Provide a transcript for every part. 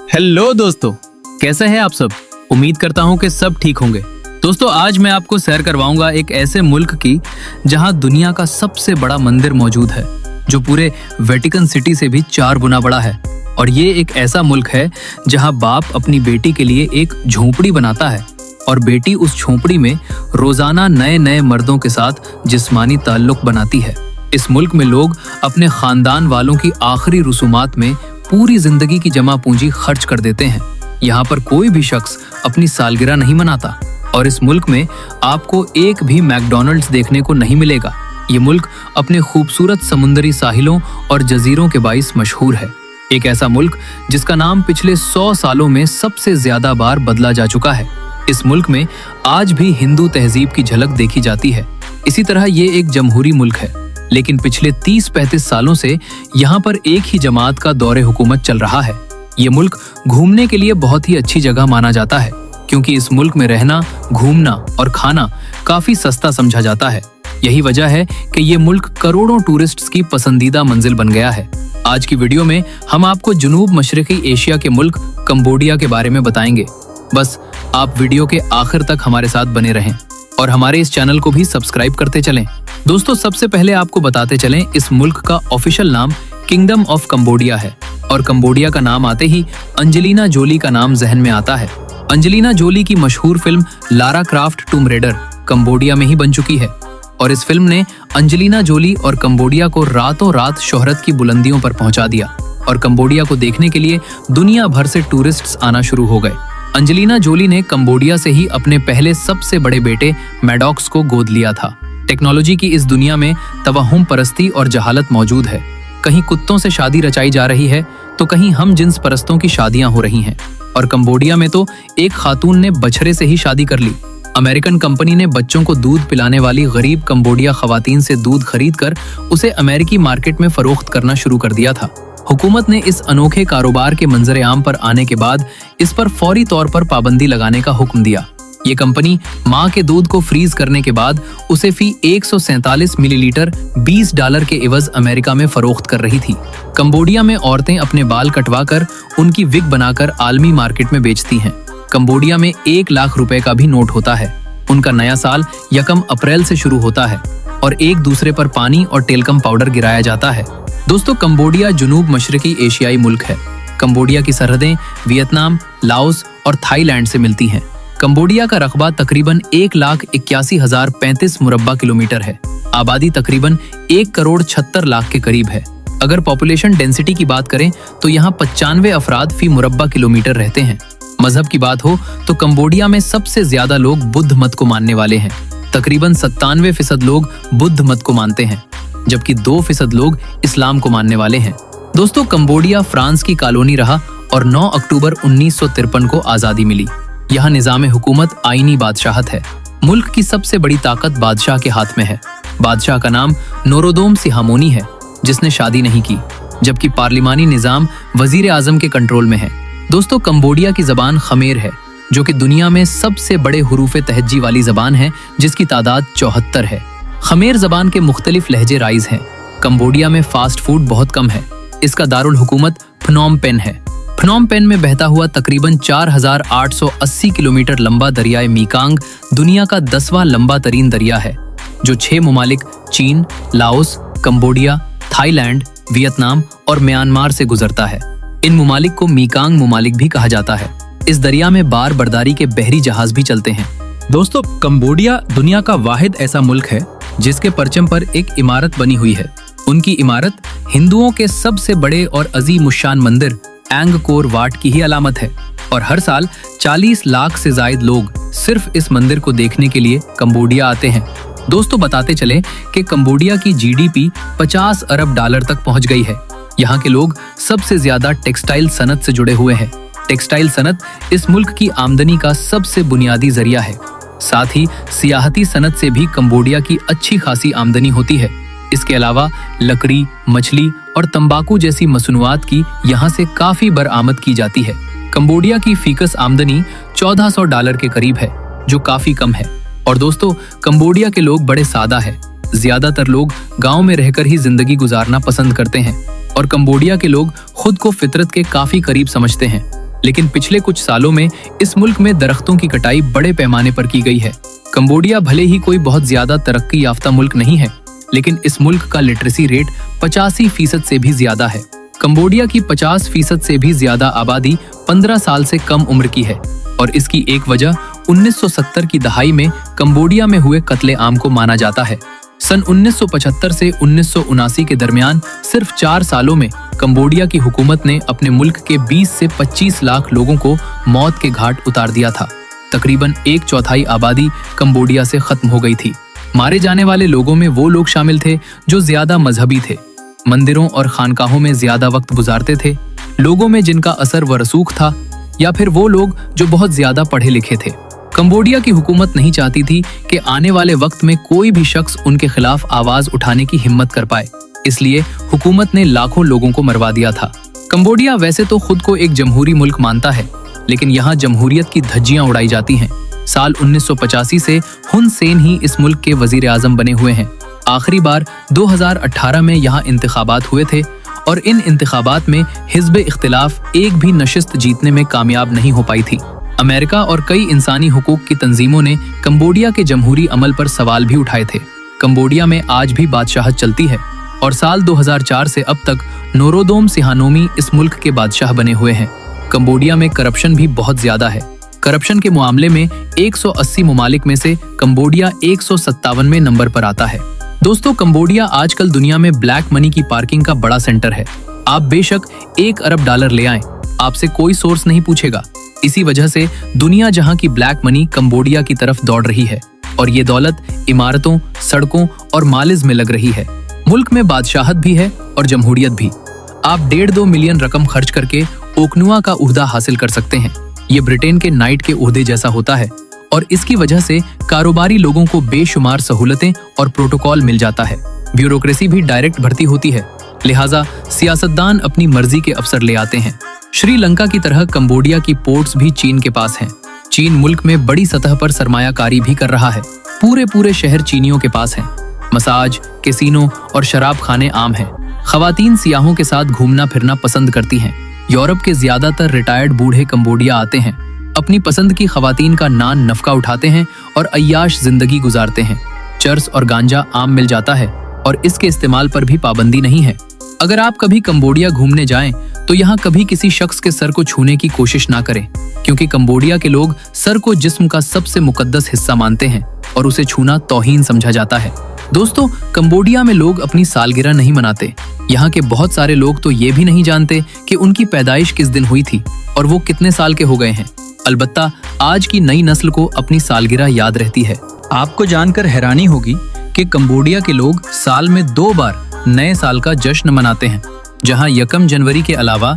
Hello दोस्तों, कैसे हैं आप सब। उम्मीद करता हूं कि सब ठीक होंगे। दोस्तों, आज मैं आपको सैर करवाऊंगा एक ऐसे मुल्क की जहां दुनिया का सबसे बड़ा मंदिर मौजूद है, जो पूरे वेटिकन सिटी से भी 4 गुना बड़ा है। और ये एक ऐसा मुल्क है जहां बाप अपनी बेटी के लिए एक झोपड़ी बनाता है और बेटी उस झोपड़ी में रोजाना नए नए मर्दों के साथ जिस्मानी ताल्लुक बनाती है। इस मुल्क में लोग अपने खानदान वालों की आखिरी रसूमात में पूरी जिंदगी की जमा पूंजी खर्च कर देते हैं। यहाँ पर कोई भी शख्स अपनी सालगिरह नहीं मनाता और इस मुल्क में आपको एक भी मैकडॉनल्ड्स देखने को नहीं मिलेगा। ये मुल्क अपने खूबसूरत समुद्री साहिलों और जजीरों के बाइस मशहूर है। एक ऐसा मुल्क जिसका नाम पिछले 100 सालों में सबसे ज्यादा बार बदला जा चुका है। इस मुल्क में आज भी हिंदू तहजीब की झलक देखी जाती है। इसी तरह ये एक जमहूरी मुल्क है, लेकिन पिछले 30-35 सालों से यहाँ पर एक ही जमात का दौरे हुकूमत चल रहा है। ये मुल्क घूमने के लिए बहुत ही अच्छी जगह माना जाता है, क्योंकि इस मुल्क में रहना, घूमना और खाना काफी सस्ता समझा जाता है। यही वजह है कि ये मुल्क करोड़ों टूरिस्ट्स की पसंदीदा मंजिल बन गया है। आज की वीडियो में हम आपको जनूब मशरकी एशिया के मुल्क कंबोडिया के बारे में बताएंगे। बस आप वीडियो के आखिर तक हमारे साथ बने रहें और हमारे इस चैनल को भी सब्सक्राइब करते चलें। दोस्तों, सबसे पहले आपको बताते चलें, इस मुल्क का ऑफिशियल नाम किंगडम ऑफ कंबोडिया है और कंबोडिया का नाम आते ही अंजेलिना जोली का नाम जहन में आता है। अंजेलिना जोली की मशहूर film Lara Croft Tomb Raider Cambodia में ही बन चुकी है और इस फिल्म ने अंजेलिना जोली और कंबोडिया को रातों रात शोहरत की बुलंदियों पर पहुंचा दिया और कंबोडिया को देखने के लिए दुनिया भर से टूरिस्ट्स आना शुरू हो गए। अंजेलिना जोली ने कंबोडिया से ही अपने पहले सबसे बड़े बेटे मैडॉक्स को गोद लिया था। टेक्नोलॉजी की इस दुनिया में तवहुम परस्ती और जहालत मौजूद है। कहीं कुत्तों से शादी रचाई जा रही है तो कहीं हम जिन्स परस्तों की शादियां हो रही हैं। और कंबोडिया में तो एक खातून ने बछड़े से ही शादी कर ली। अमेरिकन कंपनी ने बच्चों को दूध पिलाने वाली गरीब कंबोडिया खवातीन से दूध खरीद कर उसे अमेरिकी मार्केट में फरोख्त करना शुरू कर दिया था। हुकूमत ने इस अनोखे कारोबार के मंजर आम पर आने के बाद इस पर फौरी तौर पर पाबंदी लगाने का हुक्म दिया। ये कंपनी माँ के दूध को फ्रीज करने के बाद उसे फी 147 मिलीलीटर $20 के एवज अमेरिका में फरोख्त कर रही थी। कंबोडिया में औरतें अपने बाल कटवाकर उनकी विग बनाकर आलमी मार्केट में बेचती हैं। कंबोडिया में 1 लाख रुपए का भी नोट होता है। उनका नया साल 1 अप्रैल से शुरू होता है और एक दूसरे पर पानी और टेलकम पाउडर गिराया जाता है। दोस्तों, कंबोडिया जनूब मशरकी एशियाई मुल्क है। कंबोडिया की सरहदें वियतनाम, लाओस और थाईलैंड से मिलती हैं। कंबोडिया का रकबा तकरीबन 1,81,035 मुरब्बा किलोमीटर है। आबादी तकरीबन 1,76,00,000 के करीब है। अगर पॉपुलेशन डेंसिटी की बात करें तो यहाँ 95 अफराद फी मुरब्बा किलोमीटर रहते हैं। मजहब की बात हो तो कंबोडिया में सबसे ज्यादा लोग बुद्ध मत को मानने वाले हैं। तकरीबन 97% लोग बुद्ध मत को मानते हैं, जबकि 2% लोग इस्लाम को मानने वाले हैं। दोस्तों, कंबोडिया फ्रांस की कॉलोनी रहा और 9 अक्टूबर 1953 को आजादी मिली। यहाँ निजाम हुकूमत आईनी बादशाहत है। मुल्क की सबसे बड़ी ताकत बादशाह के हाथ में है। बादशाह का नाम नोरोदोम सिहामोनी है, जिसने शादी नहीं की, जबकि पार्लिमानी निजाम वजीर आजम के कंट्रोल में है। दोस्तों, कंबोडिया की जबान खमेर है, जो कि दुनिया में सबसे बड़े हुरूफे तहज्जी वाली जबान है, जिसकी तादाद 74 है। खमेर जबान के मुख्तलिफ लहजे राइज हैं। कंबोडिया में फास्ट फूड बहुत कम है। इसका दारुल हुकूमत फनोम पेन है। फनोम पेन में बहता हुआ तकरीबन 4,880 किलोमीटर लंबा दरियाए मीकांग दुनिया का 10वां लंबा तरीन दरिया है, जो 6 ममालिक चीन, लाओस, कंबोडिया, थाईलैंड, वियतनाम और म्यांमार से गुजरता है। इन ममालिक को मीकांग ममालिक भी कहा जाता है। इस दरिया में बार बर्दारी के बहरी जहाज भी चलते हैं। दोस्तों, कंबोडिया दुनिया का वाहिद ऐसा मुल्क है जिसके परचम पर एक इमारत बनी हुई है। उनकी इमारत हिंदुओं के सबसे बड़े और अजीम उश्शान मंदिर एंगकोर वाट की ही अलामत है और हर साल 40 लाख से जायद लोग सिर्फ इस मंदिर को देखने के लिए कंबोडिया आते हैं। दोस्तों, बताते चले कि कंबोडिया की जीडीपी $50 अरब तक पहुंच गई है। यहाँ के लोग सबसे ज्यादा टेक्सटाइल सनत से जुड़े हुए हैं। टेक्सटाइल सनत इस मुल्क की आमदनी का सबसे बुनियादी जरिया है। साथ ही सियाहती सनत से भी कंबोडिया की अच्छी खासी आमदनी होती है। इसके अलावा लकड़ी, मछली और तंबाकू जैसी मसनूआत की यहाँ से काफी बरामद की जाती है। कंबोडिया की फीकस आमदनी $1,400 के करीब है, जो काफी कम है। और दोस्तों, कंबोडिया के लोग बड़े सादा है। ज्यादातर लोग गांव में रहकर ही जिंदगी गुजारना पसंद करते हैं और कंबोडिया के लोग खुद को फितरत के काफी करीब समझते हैं। लेकिन पिछले कुछ सालों में इस मुल्क में दरख्तों की कटाई बड़े पैमाने पर की गई है। कंबोडिया भले ही कोई बहुत ज्यादा तरक्की याफ्ता मुल्क नहीं है, लेकिन इस मुल्क का लिटरेसी रेट 85% से भी ज्यादा है। कंबोडिया की 50% से भी ज्यादा आबादी 15 साल से कम उम्र की है और इसकी एक वजह 1970 की दहाई में कंबोडिया में हुए कत्ले आम को माना जाता है। सन 1975 से 1979 के दरमियान सिर्फ 4 सालों में कंबोडिया की हुकूमत ने अपने मुल्क के 20 से 25 लाख लोगों को मौत के घाट उतार दिया था। तकरीबन 1/4 आबादी कंबोडिया से खत्म हो गई थी। मारे जाने वाले लोगों में वो लोग शामिल थे जो ज्यादा मजहबी थे, मंदिरों और खानकाहों में ज्यादा वक्त गुजारते थे, लोगों में जिनका असर व रसूख था, या फिर वो लोग जो बहुत ज्यादा पढ़े लिखे थे। कंबोडिया की हुकूमत नहीं चाहती थी कि आने वाले वक्त में कोई भी शख्स उनके खिलाफ आवाज उठाने की हिम्मत कर पाए, इसलिए हुकूमत ने लाखों लोगों को मरवा दिया था। कंबोडिया वैसे तो खुद को एक जमहूरी मुल्क मानता है, लेकिन यहाँ जमहूरियत की धज्जियां उड़ाई जाती हैं। साल 1985 से हुन सेन ही इस मुल्क के वजीर आजम बने हुए हैं। आखिरी बार 2018 में यहाँ इंतखाबात हुए थे और इन इंतखाबात में हिज़्ब इख्तिलाफ एक भी नशिस्त जीतने में कामयाब नहीं हो पाई थी। अमेरिका और कई इंसानी हुकूक की तंजीमों ने कंबोडिया के जमहूरी अमल पर सवाल भी उठाए थे। कंबोडिया में आज भी बादशाहत चलती है और साल 2004 से अब तक नोरोदोम सिहानोमी इस मुल्क के बादशाह बने हुए हैं। कंबोडिया में करप्शन भी बहुत ज्यादा है। करप्शन के मामले में 180 ममालिक में से कंबोडिया 157वें नंबर पर आता है। दोस्तों, कंबोडिया आजकल दुनिया में ब्लैक मनी की पार्किंग का बड़ा सेंटर है। आप बेशक $1 अरब ले आएं, आपसे कोई सोर्स नहीं पूछेगा। इसी वजह से दुनिया जहां की ब्लैक मनी कंबोडिया की तरफ दौड़ रही है और ये दौलत इमारतों, सड़कों और मालिज में लग रही है। मुल्क में बादशाहत भी है और जमहूरियत भी। आप 1.5-2 मिलियन रकम खर्च करके ओकनुआ का उहदा हासिल कर सकते हैं। ये ब्रिटेन के नाइट के उहदे जैसा होता है और इसकी वजह से कारोबारी लोगों को बेशुमार सहूलतें और प्रोटोकॉल मिल जाता है। ब्यूरोक्रेसी भी डायरेक्ट भर्ती होती है, लिहाजा सियासतदान अपनी मर्जी के अफसर ले आते हैं। श्रीलंका की तरह कंबोडिया की पोर्ट्स भी चीन के पास हैं। चीन मुल्क में बड़ी सतह पर सरमायाकारी भी कर रहा है। पूरे शहर चीनियों के पास हैं। मसाज, कैसीनो और शराब खाने आम हैं। खवातीन सियाहों के साथ घूमना फिरना पसंद करती हैं। यूरोप के ज्यादातर रिटायर्ड बूढ़े कंबोडिया आते हैं, अपनी पसंद की खवातीन का नान नफका उठाते हैं और अय्याश जिंदगी गुजारते हैं। चर्स और गांजा आम मिल जाता है और इसके इस्तेमाल पर भी पाबंदी नहीं है। अगर आप कभी कंबोडिया घूमने जाएं तो यहाँ कभी किसी शख्स के सर को छूने की कोशिश ना करें, क्योंकि कंबोडिया के लोग सर को जिस्म का सबसे मुकद्दस हिस्सा मानते हैं और उसे छूना तौहीन समझा जाता है। दोस्तों, कंबोडिया में लोग अपनी सालगिरह नहीं मनाते। यहाँ के बहुत सारे लोग तो ये भी नहीं जानते कि उनकी पैदाइश किस दिन हुई थी और वो कितने साल के हो गए हैं। अलबत्ता आज की नई नस्ल को अपनी सालगिरह याद रहती है। आपको जानकर हैरानी होगी कि कंबोडिया के लोग साल में 2 बार नए साल का जश्न मनाते हैं। जहां 1 जनवरी के अलावा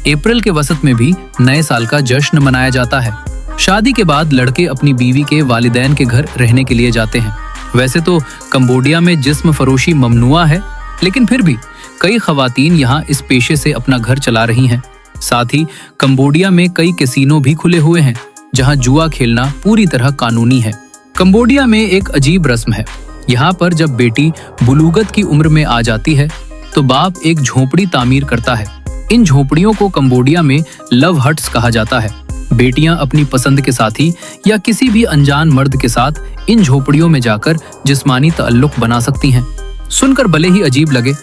अप्रैल के वसत में भी नए साल का जश्न मनाया जाता है। शादी के बाद लड़के अपनी बीवी के वालिदैन के घर रहने के लिए जाते हैं। वैसे तो कंबोडिया में जिस्म फरोशी ममनुआ है, लेकिन फिर भी कई खवातीन यहाँ इस पेशे से अपना घर चला रही हैं। साथ ही कंबोडिया में कई कैसीनो भी खुले हुए हैं, जहाँ जुआ खेलना पूरी तरह कानूनी है। कंबोडिया में एक अजीब रस्म है। यहाँ पर जब बेटी बुलूगत की उम्र में आ जाती है तो बाप एक झोपड़ी तामीर करता है। इन झोपड़ियों को कंबोडिया में लव हट्स कहा जाता है। बेटियां अपनी पसंद के साथी या किसी भी अनजान मर्द के साथ इन झोपड़ियों में जाकर जिस्मानी ताल्लुक बना सकती हैं। सुनकर भले ही अजीब लगे,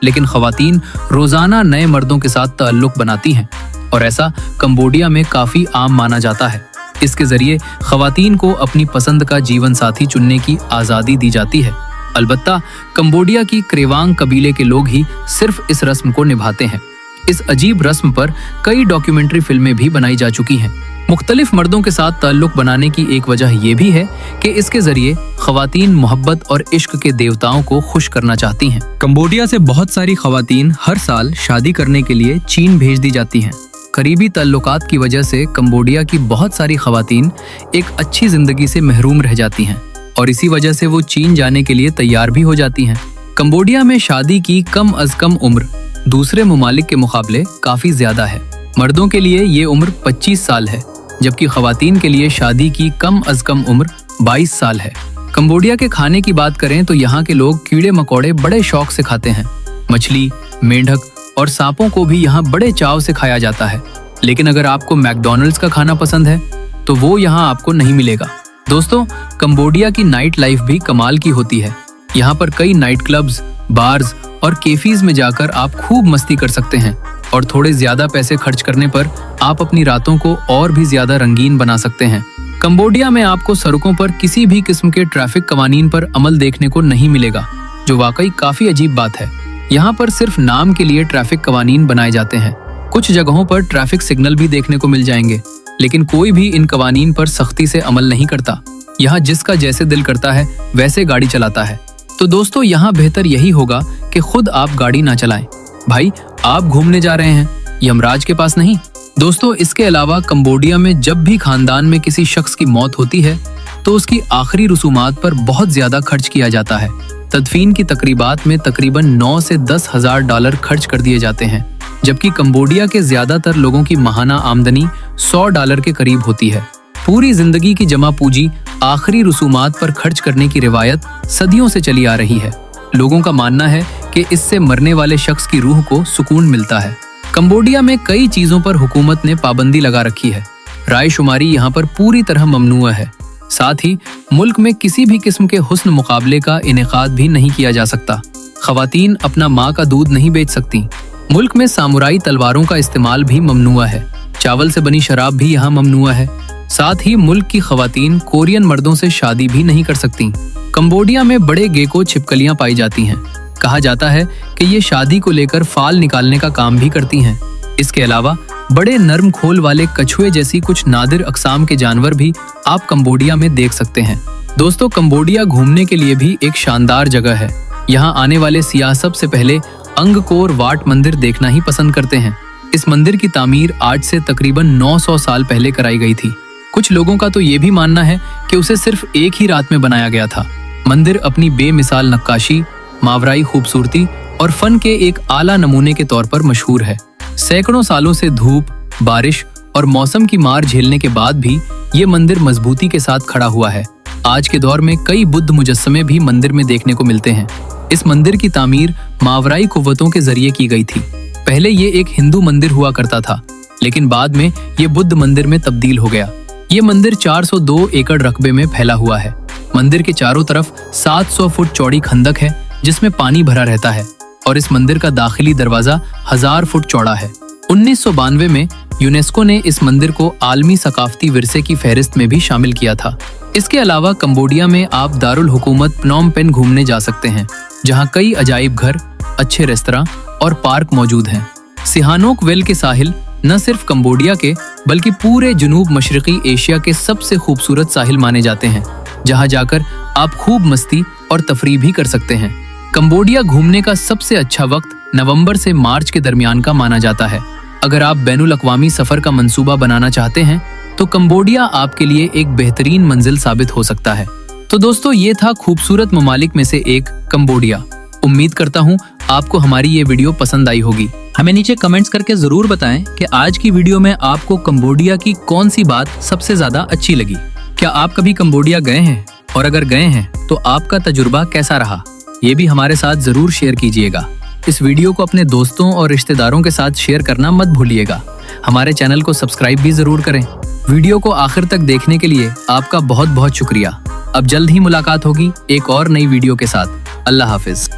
लेकिन खवातीन रोजाना नए मर्दों के साथ ताल्लुक बनाती हैं और ऐसा कंबोडिया में काफी आम माना जाता है। इसके जरिए खवातीन को अपनी पसंद का जीवन साथी चुनने की आजादी दी जाती है। अलबत्ता कंबोडिया की क्रेवांग कबीले के लोग ही सिर्फ इस रस्म को निभाते हैं। इस अजीब रस्म पर कई डॉक्यूमेंट्री फिल्में भी बनाई जा चुकी हैं। मुख्तलिफ मर्दों के साथ ताल्लुक बनाने की एक वजह ये भी है कि इसके जरिए खवातीन मोहब्बत और इश्क के देवताओं को खुश करना चाहती हैं। कंबोडिया से बहुत सारी खवातीन हर साल शादी करने के लिए चीन भेज दी जाती हैं। करीबी ताल्लुकात की वजह से कंबोडिया की बहुत सारी खवातीन एक अच्छी जिंदगी से महरूम रह जाती हैं और इसी वजह से वो चीन जाने के लिए तैयार भी हो जाती हैं। कंबोडिया में शादी की कम अज कम उम्र दूसरे ममालिक के मुकाबले काफी ज्यादा है। मर्दों के लिए ये उम्र 25 साल है, जबकि खवातीन के लिए शादी की कम अज कम उम्र 22 साल है। कंबोडिया के खाने की बात करें तो यहाँ के लोग कीड़े मकोड़े बड़े शौक से खाते हैं। मछली, मेंढक और सांपों को भी यहाँ बड़े चाव से खाया जाता है। लेकिन अगर आपको मैकडॉनल्ड्स का खाना पसंद है तो वो यहाँ आपको नहीं मिलेगा। दोस्तों, कंबोडिया की नाइट लाइफ भी कमाल की होती है। यहाँ पर कई नाइट क्लब्स, बार्स और कैफीज में जाकर आप खूब मस्ती कर सकते हैं और थोड़े ज्यादा पैसे खर्च करने पर आप अपनी रातों को और भी ज्यादा रंगीन बना सकते हैं। कंबोडिया में आपको सड़कों पर किसी भी किस्म के ट्रैफिक कवानीन पर अमल देखने को नहीं मिलेगा, जो वाकई काफी अजीब बात है। यहाँ पर सिर्फ नाम के लिए ट्रैफिक कवानीन बनाए जाते हैं। कुछ जगहों पर ट्रैफिक सिग्नल भी देखने को मिल जाएंगे, लेकिन कोई भी इन कवानीन पर सख्ती से अमल नहीं करता। यहाँ जिसका जैसे दिल करता है वैसे गाड़ी चलाता है। तो दोस्तों, यहाँ बेहतर यही होगा कि खुद आप गाड़ी ना चलाएं। भाई, आप घूमने जा रहे हैं, यमराज के पास नहीं। दोस्तों, इसके अलावा कंबोडिया में जब भी खानदान में किसी शख्स की मौत होती है तो उसकी आखिरी रसूमात पर बहुत ज्यादा खर्च किया जाता है। तदफीन की तकरीबात में तकरीबन 9 से 10 हजार डॉलर खर्च कर दिए जाते हैं, जबकि कंबोडिया के ज्यादातर लोगों की माहाना आमदनी $100 के करीब होती है। पूरी जिंदगी की जमा पूंजी आखिरी रसूमात पर खर्च करने की रिवायत सदियों से चली आ रही है। लोगों का मानना है कि इससे मरने वाले शख्स की रूह को सुकून मिलता है। कंबोडिया में कई चीजों पर हुकूमत ने पाबंदी लगा रखी है। राय शुमारी यहाँ पर पूरी तरह ममनूआ है। साथ ही मुल्क में किसी भी किस्म के हुस्न मुकाबले का इनेकाद भी नहीं किया जा सकता। खवातीन अपना माँ का दूध नहीं बेच सकती। मुल्क में सामुराई तलवारों का इस्तेमाल भी ममनूआ है। चावल से बनी शराब भी यहाँ ममनूआ है। साथ ही मुल्क की खवातीन कोरियन मर्दों से शादी भी नहीं कर सकती। कंबोडिया में बड़े गेको छिपकलियां पाई जाती हैं। कहा जाता है कि ये शादी को लेकर फाल निकालने का काम भी करती हैं। इसके अलावा बड़े नर्म खोल वाले कछुए जैसी कुछ नादिर अक़साम के जानवर भी आप कंबोडिया में देख सकते हैं। दोस्तों, कंबोडिया घूमने के लिए भी एक शानदार जगह है। यहाँ आने वाले सियाह सबसे पहले अंगकोर वाट मंदिर देखना ही पसंद करते हैं। इस मंदिर की तामीर आज से तकरीबन 900 साल पहले कराई गई थी। कुछ लोगों का तो ये भी मानना है कि उसे सिर्फ एक ही रात में बनाया गया था। मंदिर अपनी बेमिसाल नक्काशी, मावराई खूबसूरती और फन के एक आला नमूने के तौर पर मशहूर है। सैकड़ों सालों से धूप, बारिश और मौसम की मार झेलने के बाद भी ये मंदिर मजबूती के साथ खड़ा हुआ है। आज के दौर में कई बुद्ध मुजस्समे भी मंदिर में देखने को मिलते हैं। इस मंदिर की तामीर मावराई कुव्वतों के जरिए की गई थी। पहले ये एक हिंदू मंदिर हुआ करता था, लेकिन बाद में ये बुद्ध मंदिर में तब्दील हो गया। ये मंदिर 402 एकड़ रकबे में फैला हुआ है। मंदिर के चारों तरफ 700 फुट चौड़ी खंदक है जिसमें पानी भरा रहता है और इस मंदिर का दाखिली दरवाजा 1000 फुट चौड़ा है। 1992 में यूनेस्को ने इस मंदिर को आलमी सकाफती विरसे की फहरिस्त में भी शामिल किया था। इसके अलावा कंबोडिया में आप दारुल हुकूमत प्नोम पेन घूमने जा सकते हैं, जहां कई अजाइब घर, अच्छे रेस्तरां और पार्क मौजूद हैं। सिहानोक वेल के साहिल न सिर्फ कंबोडिया के बल्कि पूरे जनूब मशरकी एशिया के सबसे खूबसूरत साहिल माने जाते हैं, जहां जाकर आप खूब मस्ती और तफरीह भी कर सकते हैं। कंबोडिया घूमने का सबसे अच्छा वक्त नवंबर से मार्च के दरमियान का माना जाता है। अगर आप बैनुल अक़वामी सफर का मंसूबा बनाना चाहते हैं तो कंबोडिया आपके लिए एक बेहतरीन मंजिल साबित हो सकता है। तो दोस्तों, ये था खूबसूरत ममालिक में से एक कंबोडिया। उम्मीद करता हूँ आपको हमारी ये वीडियो पसंद आई होगी। हमें नीचे कमेंट्स करके जरूर बताएं कि आज की वीडियो में आपको कंबोडिया की कौन सी बात सबसे ज्यादा अच्छी लगी। क्या आप कभी कंबोडिया गए हैं, और अगर गए हैं तो आपका तजुर्बा कैसा रहा, ये भी हमारे साथ जरूर शेयर कीजिएगा। इस वीडियो को अपने दोस्तों और रिश्तेदारों के साथ शेयर करना मत भूलिएगा। हमारे चैनल को सब्सक्राइब भी जरूर करें। वीडियो को आखिर तक देखने के लिए आपका बहुत बहुत शुक्रिया। अब जल्द ही मुलाकात होगी एक और नई वीडियो के साथ। अल्लाह हाफिज।